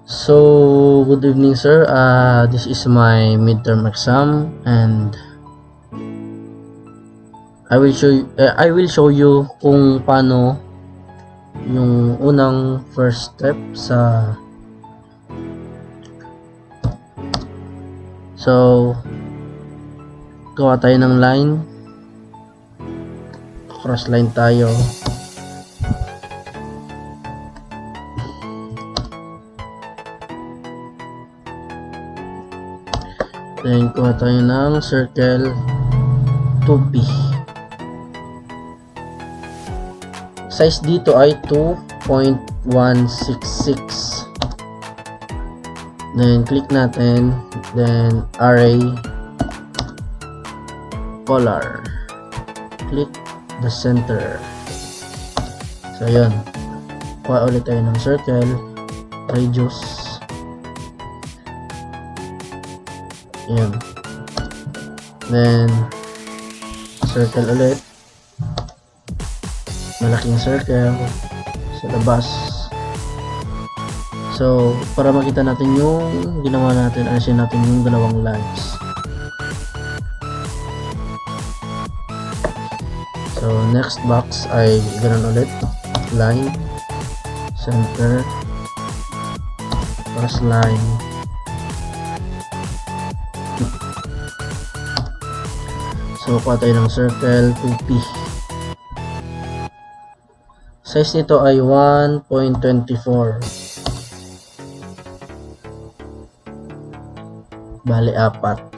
So, good evening, sir. This is my midterm exam, and I will show you kung paano yung unang first step sa. So, gawa tayo ng line. Cross line tayo. Then, kuha tayo ng circle 2P. Size dito ay 2.166. Then, click natin. Then, array polar. Click the center. So, yun. Kuha ulit tayo ng circle. Radius. Yan. Then, circle ulit. Malaking circle sa labas. So, para makita natin yung ginawa natin, alisin natin yung dalawang lines. So, next box ay ganun ulit. Line, center, cross line. So, kuha tayo ng circle 2P. Size nito ay 1.24. Bali, 4.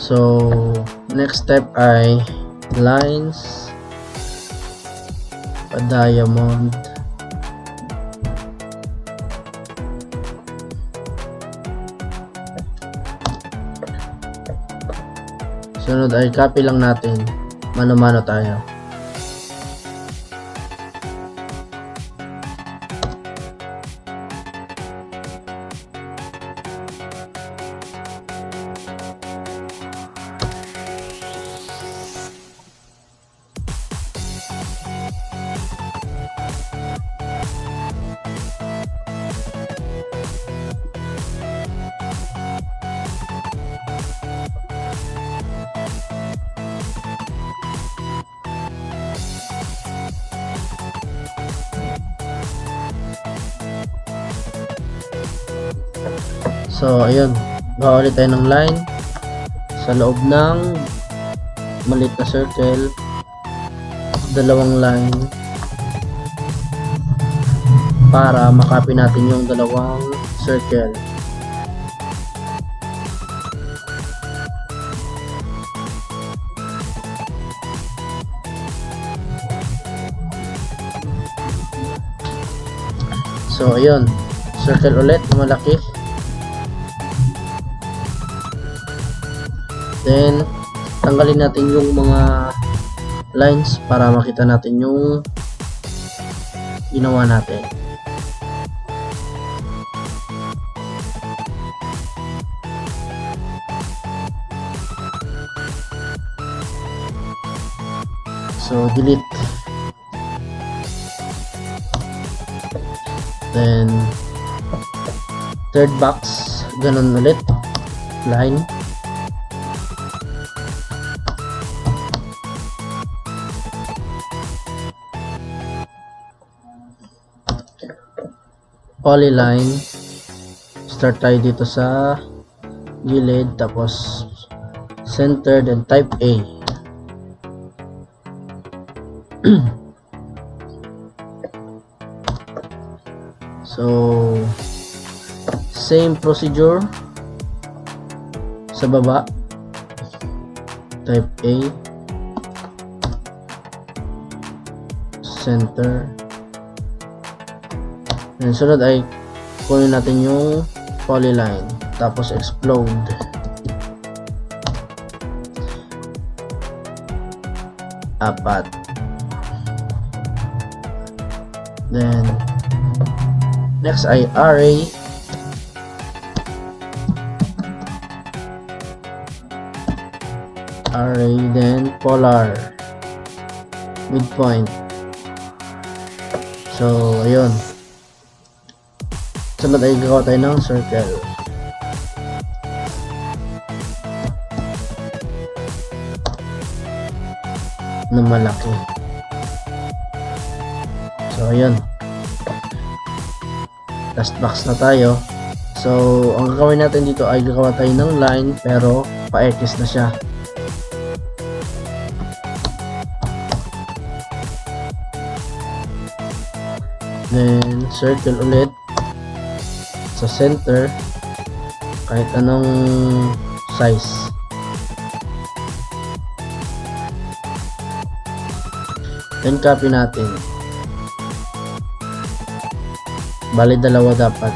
So, next step ay lines, a diamond, sunod ay copy lang natin, mano-mano tayo. So, ayun. Gawa ulit tayo ng line sa loob ng maliit na circle. Dalawang line para makopy natin yung dalawang circle. So, ayun. Circle ulit na malaki. Then, tanggalin natin yung mga lines para makita natin yung ginawa natin. So, delete. Then, third box, ganun ulit. Line. Polyline. Start tayo dito sa gilid, tapos center, then type A. So, same procedure sa baba. Type A, center. And sunod ay kunin natin yung polyline, tapos explode. Apat. Then next ay array. Then polar midpoint. So ayun, sunod ay gagawa tayo ng circle na malaki. So ayun, last box na tayo. So ang gagawin natin dito ay gagawa tayo ng line pero pa-X na siya. Then circle ulit sa center kahit anong size. Then copy natin. Bali dalawa dapat.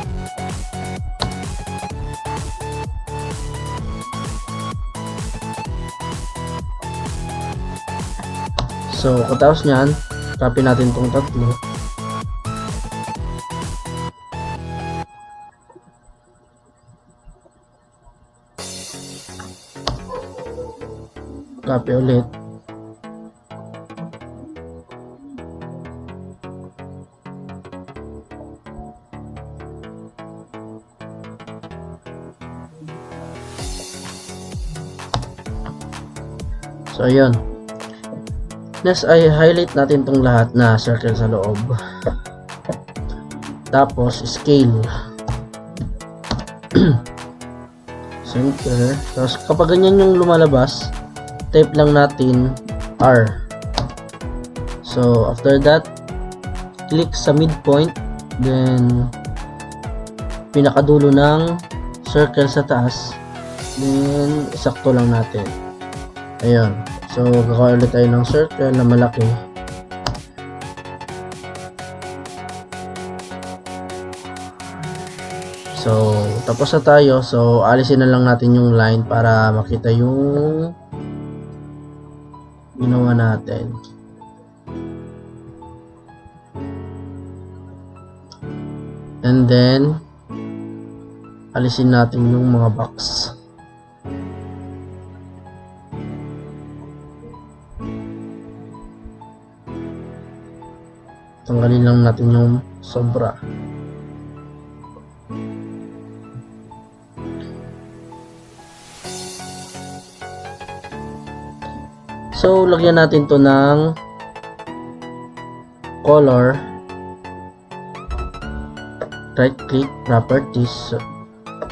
So katapos nyan, copy natin tong tatlo. Copy ulit. So ayun. Next ay highlight natin tong lahat na circle sa loob. Tapos scale. Center. Tapos kapag ganyan yung lumalabas, type lang natin R. So after that, click sa midpoint, then pinakadulo ng circle sa taas, then isakto lang natin. Ayun. So gagawa ulit tayo ng circle na malaki. So tapos na tayo. So alisin na lang natin yung line para makita yung ginawa natin. And then alisin natin yung mga box. Tanggalin lang natin yung sobra. So lagyan natin to ng color. Right click, properties.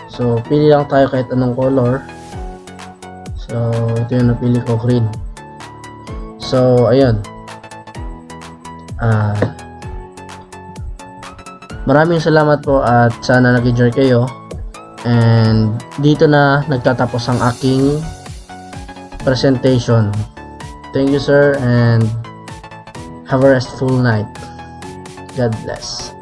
So pili lang tayo kahit anong color. So ito yung napili ko, green. So ayun. Maraming salamat po at sana nag-enjoy kayo. And dito na nagtatapos ang aking presentation. Thank you sir and have a restful night. God bless.